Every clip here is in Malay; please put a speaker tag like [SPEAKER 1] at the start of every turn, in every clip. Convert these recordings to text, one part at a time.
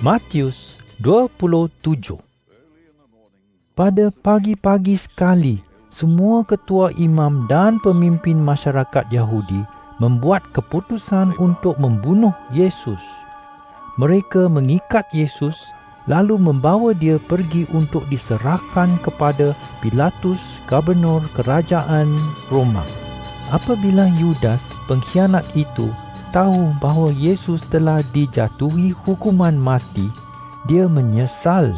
[SPEAKER 1] Matius 27. Pada pagi-pagi sekali, semua ketua imam dan pemimpin masyarakat Yahudi membuat keputusan untuk membunuh Yesus. Mereka mengikat Yesus lalu membawa dia pergi untuk diserahkan kepada Pilatus, gubernur kerajaan Roma. Apabila Yudas, pengkhianat itu, tahu bahawa Yesus telah dijatuhi hukuman mati, dia menyesal.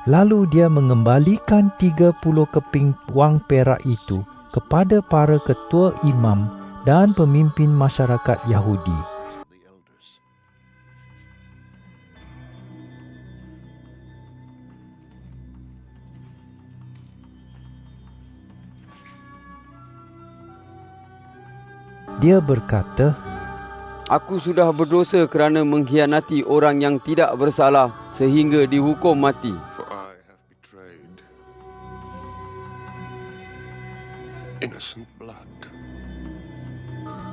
[SPEAKER 1] Lalu dia mengembalikan 30 keping wang perak itu kepada para ketua imam dan pemimpin masyarakat Yahudi. Dia berkata,
[SPEAKER 2] "Aku sudah berdosa kerana mengkhianati orang yang tidak bersalah sehingga dihukum mati.
[SPEAKER 3] For I have betrayed innocent blood."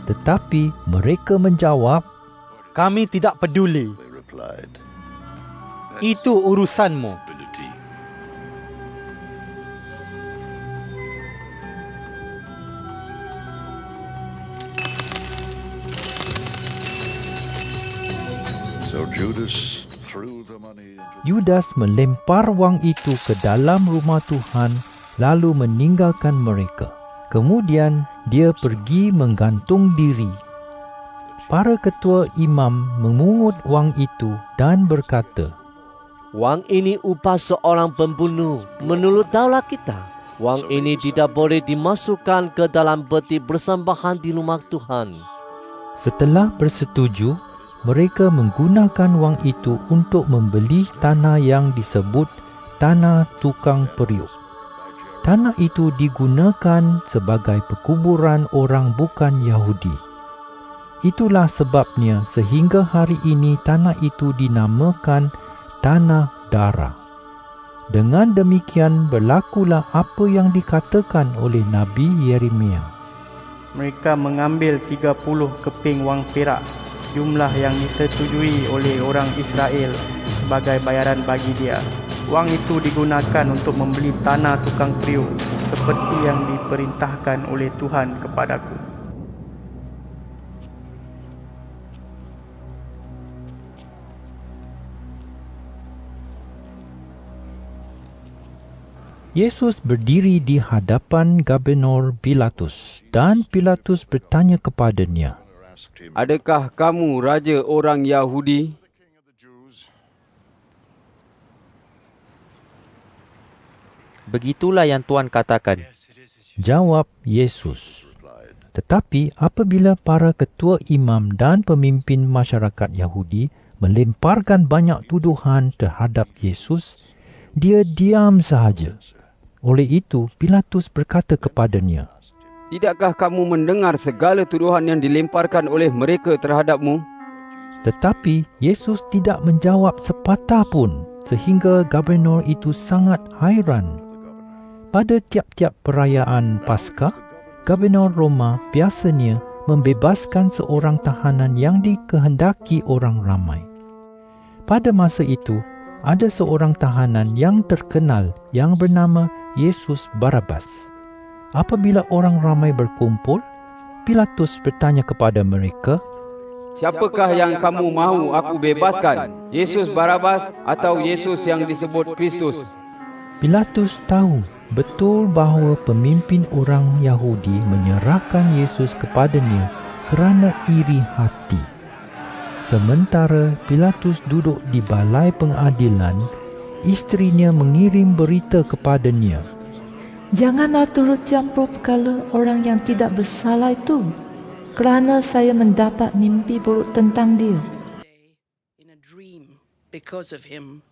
[SPEAKER 1] Tetapi mereka menjawab,
[SPEAKER 4] Kami tidak peduli.
[SPEAKER 3] They replied,
[SPEAKER 4] Itu urusanmu.
[SPEAKER 3] "Ability." So Judas threw the money into
[SPEAKER 1] Yudas melempar wang itu ke dalam rumah Tuhan lalu meninggalkan mereka. Kemudian dia pergi menggantung diri. Para ketua imam memungut wang itu dan berkata,
[SPEAKER 5] Wang ini upah seorang pembunuh. Menurut daulat kita, wang ini tidak boleh dimasukkan ke dalam peti persembahan di rumah Tuhan.
[SPEAKER 1] Setelah bersetuju, mereka menggunakan wang itu untuk membeli tanah yang disebut tanah tukang periuk. Tanah itu digunakan sebagai perkuburan orang bukan Yahudi. Itulah sebabnya sehingga hari ini tanah itu dinamakan Tanah Darah. Dengan demikian berlakulah apa yang dikatakan oleh Nabi Yeremia.
[SPEAKER 6] Mereka mengambil 30 keping wang perak, jumlah yang disetujui oleh orang Israel sebagai bayaran bagi dia. Wang itu digunakan untuk membeli tanah tukang periuk seperti yang diperintahkan oleh Tuhan kepadaku.
[SPEAKER 1] Yesus berdiri di hadapan gubernur Pilatus dan Pilatus bertanya kepadanya,
[SPEAKER 2] Adakah kamu raja orang Yahudi?
[SPEAKER 4] Begitulah yang Tuhan katakan.
[SPEAKER 1] Jawab Yesus. Tetapi apabila para ketua imam dan pemimpin masyarakat Yahudi melemparkan banyak tuduhan terhadap Yesus, dia diam sahaja. Oleh itu, Pilatus berkata kepadanya,
[SPEAKER 2] Tidakkah kamu mendengar segala tuduhan yang dilemparkan oleh mereka terhadapmu?
[SPEAKER 1] Tetapi Yesus tidak menjawab sepatah pun, sehingga gubernur itu sangat hairan. Pada tiap-tiap perayaan Paskah, gubernur Roma biasanya membebaskan seorang tahanan yang dikehendaki orang ramai. Pada masa itu, ada seorang tahanan yang terkenal yang bernama Yesus Barabas. Apabila orang ramai berkumpul, Pilatus bertanya kepada mereka,
[SPEAKER 2] Siapakah yang kamu mahu aku bebaskan? Yesus Barabas atau Yesus yang disebut Kristus?
[SPEAKER 1] Pilatus tahu betul bahawa pemimpin orang Yahudi menyerahkan Yesus kepadanya kerana iri hati. Sementara Pilatus duduk di balai pengadilan, isterinya mengirim berita kepadanya.
[SPEAKER 7] Janganlah turut campur perkara orang yang tidak bersalah itu, kerana saya mendapat mimpi buruk tentang dia.
[SPEAKER 8] In a dream because of him.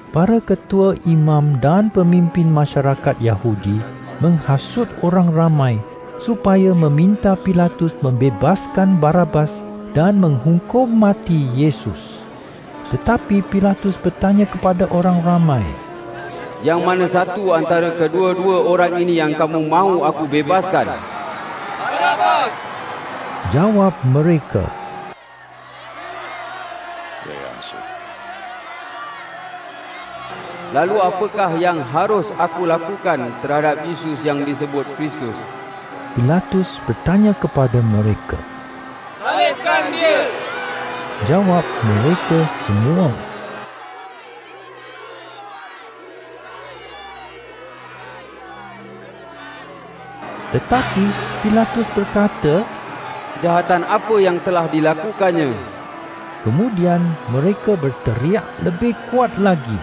[SPEAKER 1] Para ketua imam dan pemimpin masyarakat Yahudi menghasut orang ramai supaya meminta Pilatus membebaskan Barabas dan menghukum mati Yesus. Tetapi Pilatus bertanya kepada orang ramai,
[SPEAKER 2] Yang mana satu antara kedua-dua orang ini yang kamu mahu aku bebaskan?
[SPEAKER 1] Jawab mereka,
[SPEAKER 3] They answered,
[SPEAKER 2] Lalu apakah yang harus aku lakukan terhadap Yesus yang disebut Kristus?
[SPEAKER 1] Pilatus bertanya kepada mereka.
[SPEAKER 2] Salibkan dia!
[SPEAKER 1] Jawab mereka semua. Tetapi Pilatus berkata,
[SPEAKER 2] Kejahatan apa yang telah dilakukannya?
[SPEAKER 1] kemudian mereka berteriak lebih kuat lagi.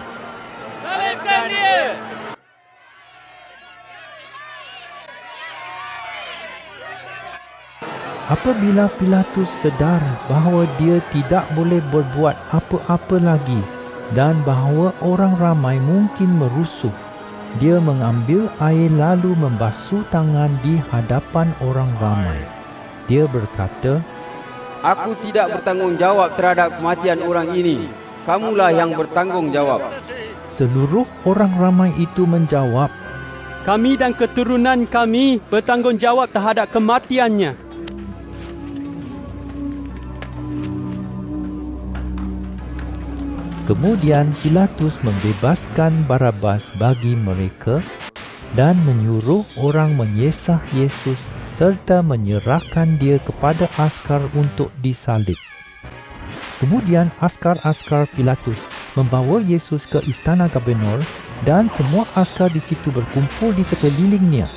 [SPEAKER 2] Salibkan dia!
[SPEAKER 1] Apabila Pilatus sedar bahawa dia tidak boleh berbuat apa-apa lagi dan bahawa orang ramai mungkin merusuh, dia mengambil air lalu membasuh tangan di hadapan orang ramai. Dia berkata,
[SPEAKER 2] Aku tidak bertanggungjawab terhadap kematian orang ini. Kamulah yang bertanggungjawab.
[SPEAKER 1] seluruh orang ramai itu menjawab,
[SPEAKER 9] Kami dan keturunan kami bertanggungjawab terhadap kematiannya.
[SPEAKER 1] Kemudian Pilatus membebaskan Barabas bagi mereka dan menyuruh orang menyesah Yesus serta menyerahkan dia kepada askar untuk disalib. Kemudian askar-askar Pilatus membawa Yesus ke istana Gubernur dan semua askar di situ berkumpul di sekelilingnya.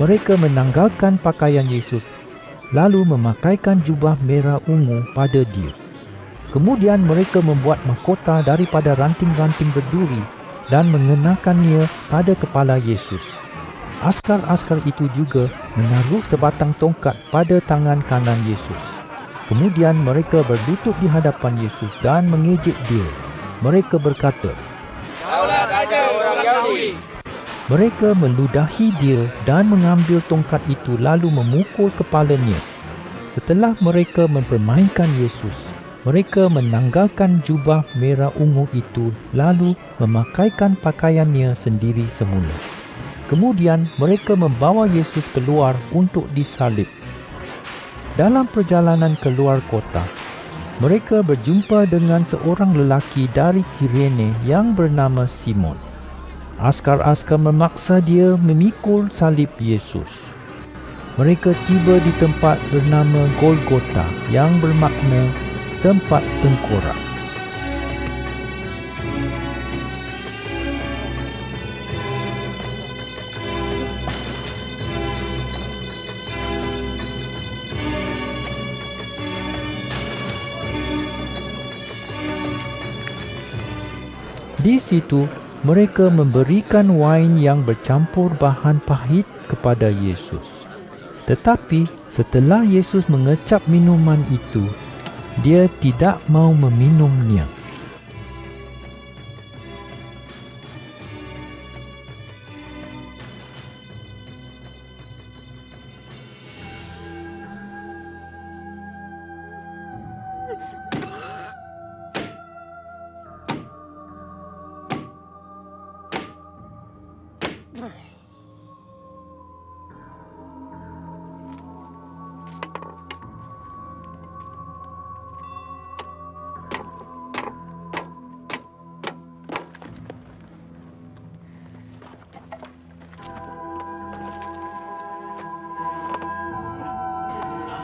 [SPEAKER 1] Mereka menanggalkan pakaian Yesus lalu memakaikan jubah merah ungu pada dia. Kemudian mereka membuat mahkota daripada ranting-ranting berduri dan mengenakannya pada kepala Yesus. Askar-askar itu juga menaruh sebatang tongkat pada tangan kanan Yesus. Kemudian mereka berlutut di hadapan Yesus dan mengejek dia. Mereka berkata,
[SPEAKER 2] Daulah raja orang Yahudi.
[SPEAKER 1] Mereka meludahi dia dan mengambil tongkat itu lalu memukul kepalanya. Setelah mereka mempermainkan Yesus, mereka menanggalkan jubah merah ungu itu lalu memakaikan pakaiannya sendiri semula. Kemudian mereka membawa Yesus keluar untuk disalib. Dalam perjalanan keluar kota, mereka berjumpa dengan seorang lelaki dari Kirene yang bernama Simon. Askar-askar memaksa dia memikul salib Yesus. Mereka tiba di tempat bernama Golgota yang bermakna tempat tengkorak. Di situ, mereka memberikan wain yang bercampur bahan pahit kepada Yesus. Tetapi setelah Yesus mengecap minuman itu, dia tidak mau meminumnya.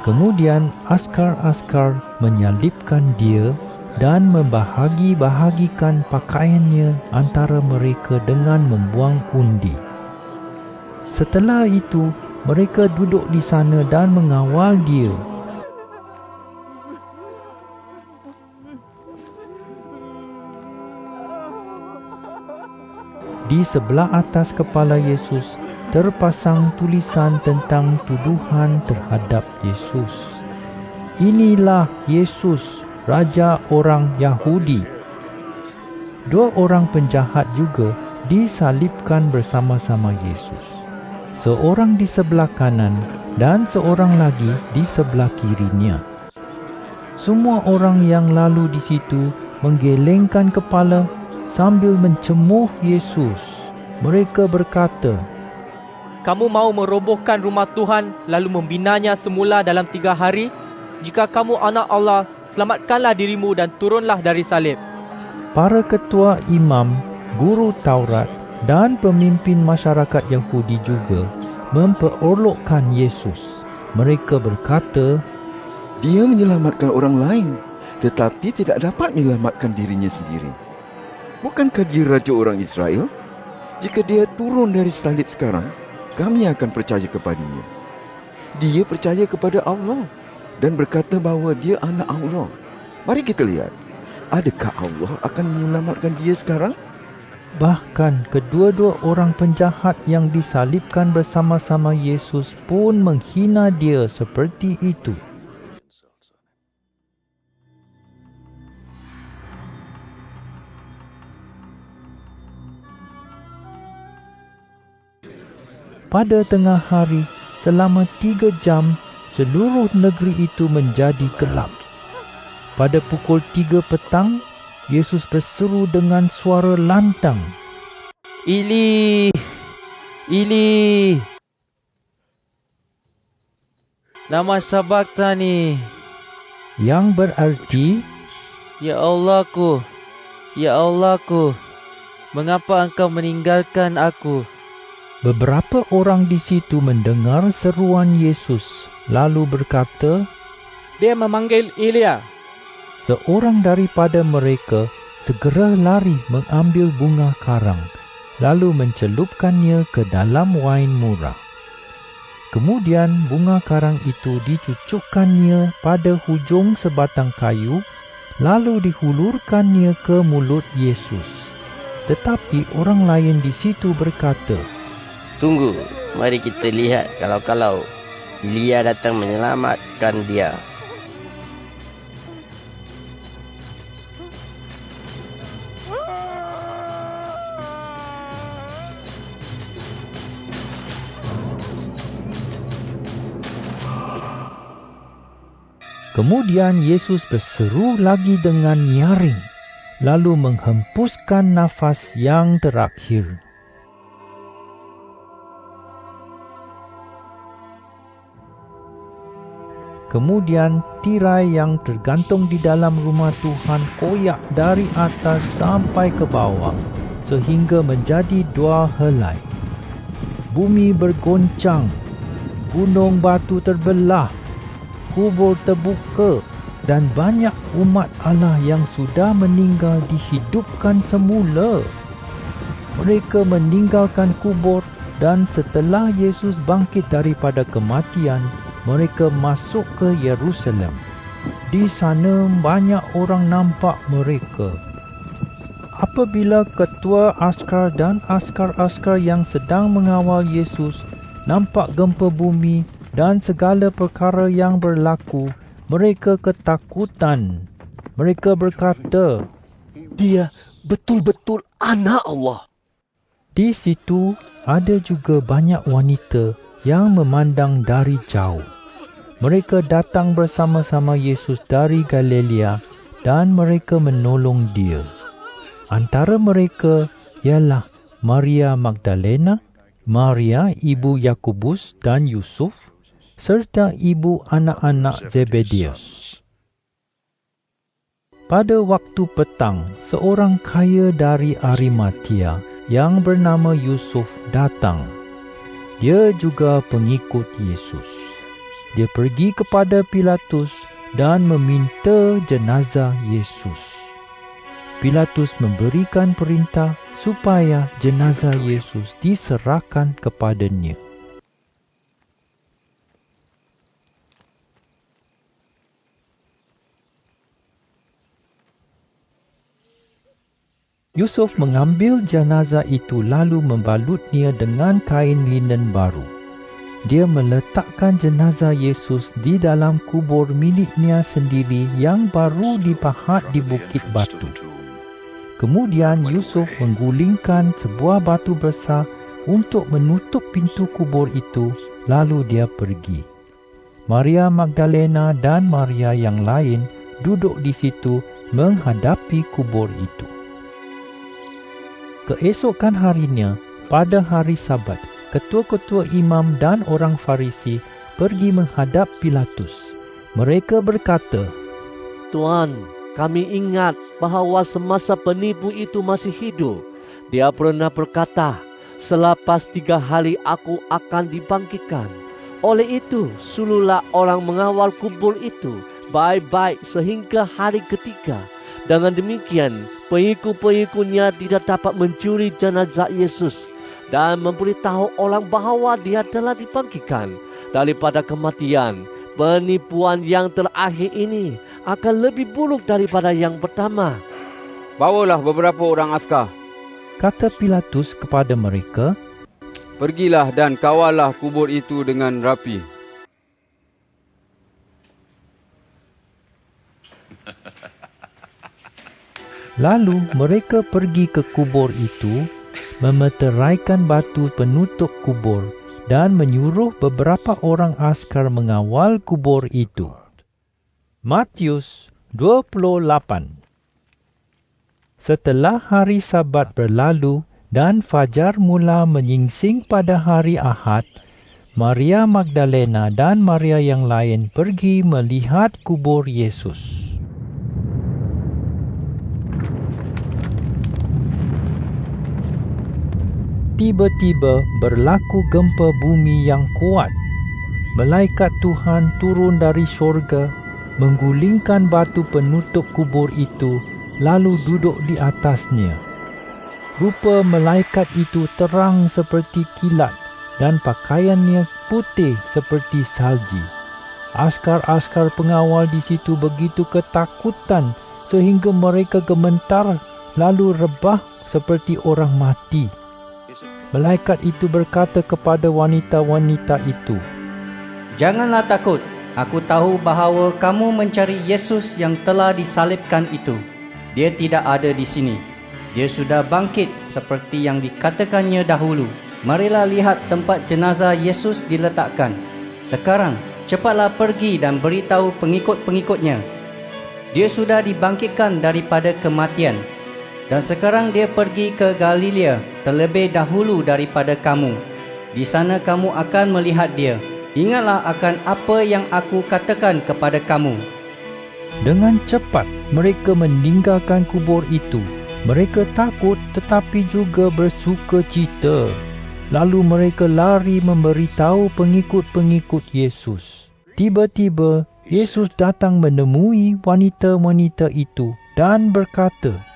[SPEAKER 1] Kemudian askar-askar menyalibkan dia dan membahagi-bahagikan pakaiannya antara mereka dengan membuang undi. Setelah itu, mereka duduk di sana dan mengawal dia. Di sebelah atas kepala Yesus terpasang tulisan tentang tuduhan terhadap Yesus. Inilah Yesus, Raja orang Yahudi. Dua orang penjahat juga disalibkan bersama-sama Yesus. Seorang di sebelah kanan dan seorang lagi di sebelah kirinya. Semua orang yang lalu di situ menggelengkan kepala sambil mencemuh Yesus. Mereka berkata,
[SPEAKER 4] kamu mau merobohkan rumah Tuhan lalu membinanya semula dalam 3 hari? Jika kamu anak Allah, selamatkanlah dirimu dan turunlah dari salib.
[SPEAKER 1] Para ketua imam, guru Taurat dan pemimpin masyarakat Yahudi juga memperolokkan Yesus. Mereka berkata,
[SPEAKER 10] Dia menyelamatkan orang lain, tetapi tidak dapat menyelamatkan dirinya sendiri. Bukankah dia Raja orang Israel? Jika dia turun dari salib sekarang, kami akan percaya kepadanya. Dia percaya kepada Allah dan berkata bahawa dia anak Allah. Mari kita lihat, adakah Allah akan menyelamatkan dia sekarang?
[SPEAKER 1] bahkan kedua-dua orang penjahat yang disalibkan bersama-sama Yesus pun menghina dia seperti itu. Pada tengah hari, selama 3 jam, seluruh negeri itu menjadi gelap. Pada pukul 3 petang, Yesus berseru dengan suara lantang,
[SPEAKER 4] Ili, Ili, lama sabachthani,
[SPEAKER 1] yang berarti,
[SPEAKER 4] Ya Allahku, Ya Allahku, mengapa engkau meninggalkan aku?
[SPEAKER 1] Beberapa orang di situ mendengar seruan Yesus, lalu berkata,
[SPEAKER 9] Dia memanggil Elia.
[SPEAKER 1] Seorang daripada mereka segera lari mengambil bunga karang, lalu mencelupkannya ke dalam wain murah. Kemudian bunga karang itu dicucukkannya pada hujung sebatang kayu, lalu dihulurkannya ke mulut Yesus. Tetapi orang lain di situ berkata,
[SPEAKER 11] Tunggu, mari kita lihat kalau Elia datang menyelamatkan dia.
[SPEAKER 1] Kemudian Yesus berseru lagi dengan nyaring, lalu menghempuskan nafas yang terakhir. Kemudian tirai yang tergantung di dalam rumah Tuhan koyak dari atas sampai ke bawah, sehingga menjadi 2 helai. Bumi bergoncang, gunung batu terbelah, kubur terbuka, dan banyak umat Allah yang sudah meninggal dihidupkan semula. Mereka meninggalkan kubur dan setelah Yesus bangkit daripada kematian, mereka masuk ke Yerusalem. Di sana banyak orang nampak mereka. Apabila ketua askar dan askar-askar yang sedang mengawal Yesus nampak gempa bumi dan segala perkara yang berlaku, mereka ketakutan. Mereka berkata,
[SPEAKER 5] Dia betul-betul anak Allah.
[SPEAKER 1] Di situ ada juga banyak wanita yang memandang dari jauh. Mereka datang bersama-sama Yesus dari Galilea dan mereka menolong dia. Antara mereka ialah Maria Magdalena, Maria ibu Yakobus dan Yusuf, serta ibu anak-anak Zebedeus. Pada waktu petang, seorang kaya dari Arimatia yang bernama Yusuf datang. Dia juga pengikut Yesus. Dia pergi kepada Pilatus dan meminta jenazah Yesus. Pilatus memberikan perintah supaya jenazah Yesus diserahkan kepadanya. Yusuf mengambil jenazah itu lalu membalutnya dengan kain linen baru. Dia meletakkan jenazah Yesus di dalam kubur miliknya sendiri yang baru dipahat di bukit batu. Kemudian Yusuf menggulingkan sebuah batu besar untuk menutup pintu kubur itu, lalu dia pergi. Maria Magdalena dan Maria yang lain duduk di situ menghadapi kubur itu. Keesokan harinya, pada hari Sabat, ketua-ketua imam dan orang Farisi pergi menghadap Pilatus. Mereka berkata,
[SPEAKER 5] Tuan, kami ingat bahawa semasa penipu itu masih hidup, dia pernah berkata, selepas 3 hari aku akan dibangkitkan. Oleh itu, suluhlah orang mengawal kubur itu baik-baik sehingga hari ketiga. Dengan demikian, pengikut-pengikutnya tidak dapat mencuri jenazah Yesus dan memberitahu orang bahawa dia telah dibangkitkan daripada kematian. Penipuan yang terakhir ini akan lebih buruk daripada yang pertama.
[SPEAKER 2] Bawalah beberapa orang askar,
[SPEAKER 1] kata Pilatus kepada mereka,
[SPEAKER 2] pergilah dan kawallah kubur itu dengan rapi.
[SPEAKER 1] Lalu mereka pergi ke kubur itu, memeteraikan batu penutup kubur dan menyuruh beberapa orang askar mengawal kubur itu. Matius 28. Setelah hari Sabat berlalu dan fajar mula menyingsing pada hari Ahad, Maria Magdalena dan Maria yang lain pergi melihat kubur Yesus. Tiba-tiba berlaku gempa bumi yang kuat. Malaikat Tuhan turun dari syurga, menggulingkan batu penutup kubur itu, lalu duduk di atasnya. Rupa malaikat itu terang seperti kilat dan pakaiannya putih seperti salji. Askar-askar pengawal di situ begitu ketakutan sehingga mereka gemetar lalu rebah seperti orang mati. Malaikat itu berkata kepada wanita-wanita itu,
[SPEAKER 12] Janganlah takut, aku tahu bahawa kamu mencari Yesus yang telah disalibkan itu. Dia tidak ada di sini. Dia sudah bangkit seperti yang dikatakannya dahulu. Marilah lihat tempat jenazah Yesus diletakkan. Sekarang, cepatlah pergi dan beritahu pengikut-pengikutnya. Dia sudah dibangkitkan daripada kematian. Dan sekarang dia pergi ke Galilea terlebih dahulu daripada kamu. Di sana kamu akan melihat dia. Ingatlah akan apa yang aku katakan kepada kamu.
[SPEAKER 1] Dengan cepat mereka meninggalkan kubur itu. Mereka takut tetapi juga bersukacita. Lalu mereka lari memberitahu pengikut-pengikut Yesus. Tiba-tiba Yesus datang menemui wanita-wanita itu dan berkata,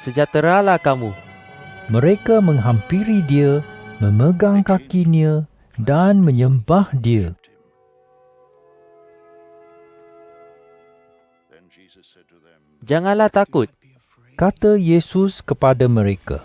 [SPEAKER 4] Sejahteralah kamu.
[SPEAKER 1] Mereka menghampiri dia, memegang kakinya dan menyembah dia.
[SPEAKER 4] Janganlah takut,
[SPEAKER 1] kata Yesus kepada mereka.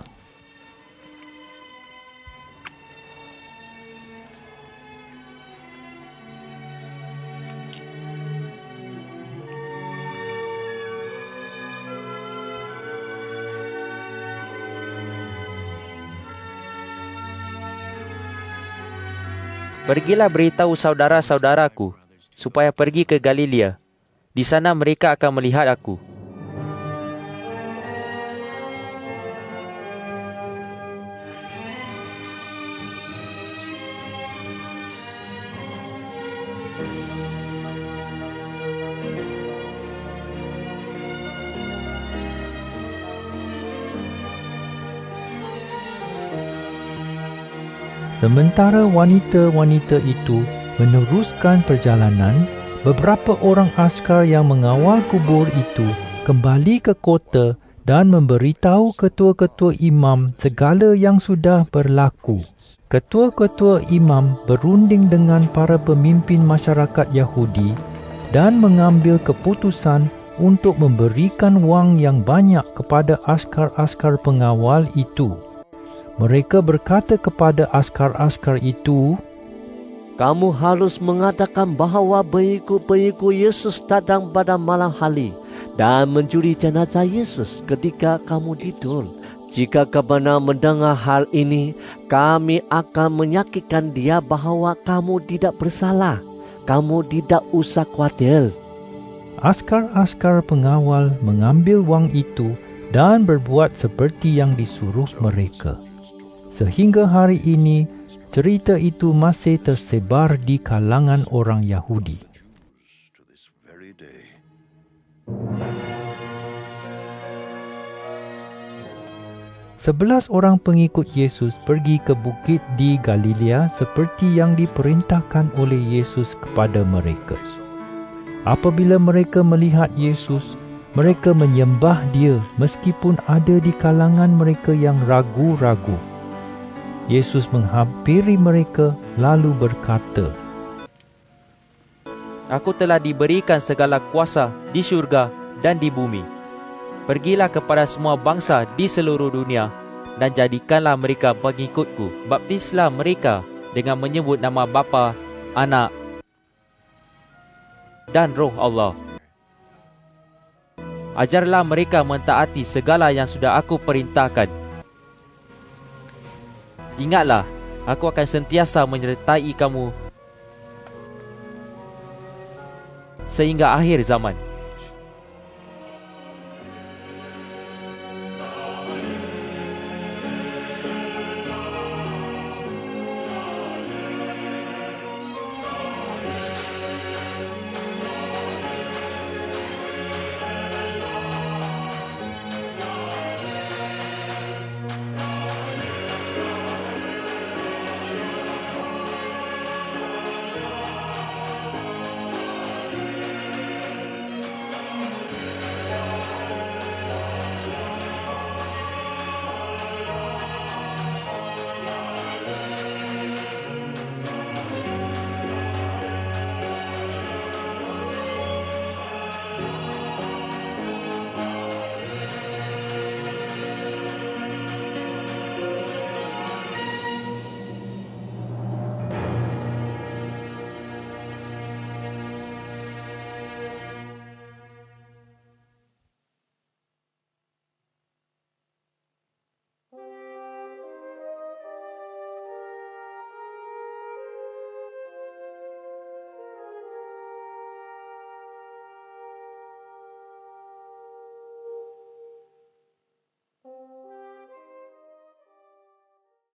[SPEAKER 4] Pergilah beritahu saudara-saudaraku supaya pergi ke Galilea. Di sana mereka akan melihat aku.
[SPEAKER 1] Sementara wanita-wanita itu meneruskan perjalanan, beberapa orang askar yang mengawal kubur itu kembali ke kota dan memberitahu ketua-ketua imam segala yang sudah berlaku. Ketua-ketua imam berunding dengan para pemimpin masyarakat Yahudi dan mengambil keputusan untuk memberikan wang yang banyak kepada askar-askar pengawal itu. Mereka berkata kepada askar-askar itu,
[SPEAKER 5] Kamu harus mengatakan bahawa pengikut-pengikut Yesus datang pada malam hari dan mencuri jenazah Yesus ketika kamu tidur. Jika kamu mendengar hal ini, kami akan meyakinkan dia bahawa kamu tidak bersalah. Kamu tidak usah khawatir.
[SPEAKER 1] Askar-askar pengawal mengambil wang itu dan berbuat seperti yang disuruh mereka. Sehingga hari ini, Cerita itu masih tersebar di kalangan orang Yahudi.
[SPEAKER 3] To this very day.
[SPEAKER 1] 11 orang pengikut Yesus pergi ke bukit di Galilea seperti yang diperintahkan oleh Yesus kepada mereka. Apabila mereka melihat Yesus, mereka menyembah Dia meskipun ada di kalangan mereka yang ragu-ragu. Yesus menghampiri mereka lalu berkata,
[SPEAKER 4] Aku telah diberikan segala kuasa di syurga dan di bumi. Pergilah kepada semua bangsa di seluruh dunia dan jadikanlah mereka pengikutku. Baptislah mereka dengan menyebut nama Bapa, Anak dan Roh Allah. Ajarlah mereka mentaati segala yang sudah aku perintahkan. Ingatlah, aku akan sentiasa menyertai kamu sehingga akhir zaman.